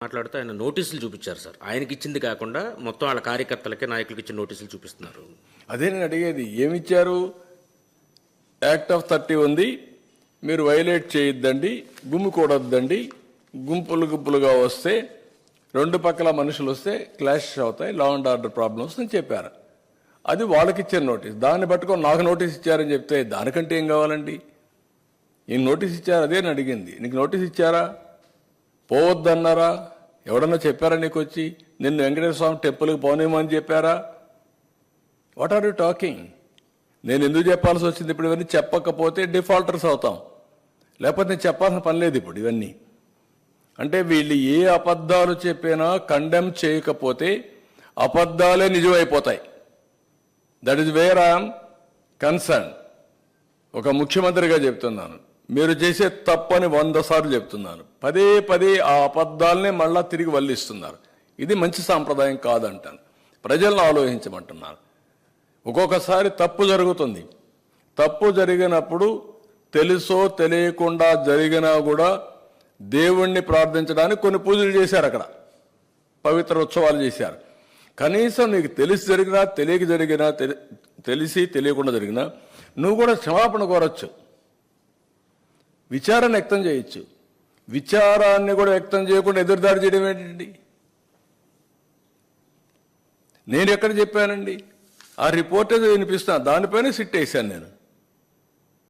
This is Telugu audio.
మాట్లాడుతూ ఆయన నోటీసులు చూపించారు సార్. ఆయనకి ఇచ్చింది కాకుండా మొత్తం వాళ్ళ కార్యకర్తలకి నాయకులకి ఇచ్చిన నోటీసులు చూపిస్తున్నారు. అదే నేను అడిగేది, ఏమిచ్చారు? యాక్ట్ ఆఫ్ 30 ఉంది, మీరు వైలేట్ చేయొద్దండి, గుమ్మికూడొద్దండి, గుంపులుగా వస్తే రెండు పక్కల మనుషులు వస్తే క్లాష్ అవుతాయి, లా అండ్ ఆర్డర్ ప్రాబ్లమ్స్ అని చెప్పారు. అది వాళ్ళకి ఇచ్చిన నోటీస్. దాన్ని పట్టుకొని నాకు నోటీస్ ఇచ్చారని చెప్తే దానికంటే ఏం కావాలండి? ఈయన నోటీస్ ఇచ్చారు, అదే నేను అడిగింది. నీకు నోటీస్ ఇచ్చారా? పోవద్దన్నారా? ఎవడన్నా చెప్పారా నీకు వచ్చి నిన్ను వెంకటేశ్వర స్వామి టెంపుల్కి పోనేమని చెప్పారా? What are you talking? నేను ఎందుకు చెప్పాల్సి వచ్చింది? ఇప్పుడు ఇవన్నీ చెప్పకపోతే డిఫాల్టర్స్ అవుతాం, లేకపోతే నేను చెప్పాల్సిన పని లేదు ఇప్పుడు ఇవన్నీ. అంటే వీళ్ళు ఏ అబద్ధాలు చెప్పినా కండెమ్ చేయకపోతే అబద్ధాలే నిజమైపోతాయి. That is where I'm concern. ఒక ముఖ్యమంత్రిగా చెప్తున్నాను, మీరు చేసే తప్పని 100 సార్లు చెప్తున్నాను. పదే ఆ అబద్ధాలనే మళ్ళా తిరిగి వల్లిస్తున్నారు. ఇది మంచి సాంప్రదాయం కాదంటాను. ప్రజలను ఆలోచించమంటున్నారు. ఒక్కొక్కసారి తప్పు జరుగుతుంది. తప్పు జరిగినప్పుడు తెలుసో తెలియకుండా జరిగినా కూడా దేవుణ్ణి ప్రార్థించడానికి కొన్ని పూజలు చేశారు, అక్కడ పవిత్ర ఉత్సవాలు చేశారు. కనీసం నీకు తెలిసి జరిగినా తెలియక జరిగినా, తెలిసి తెలియకుండా జరిగినా నువ్వు కూడా క్షమాపణ కోరచ్చు, విచారణ వ్యక్తం చేయొచ్చు. విచారాన్ని కూడా వ్యక్తం చేయకుండా ఎదురుదాడి చేయడం ఏంటండి? నేను ఎక్కడ చెప్పానండి? ఆ రిపోర్ట్ ఏదో వినిపిస్తున్నా, దానిపైన సిట్ వేశాను నేను.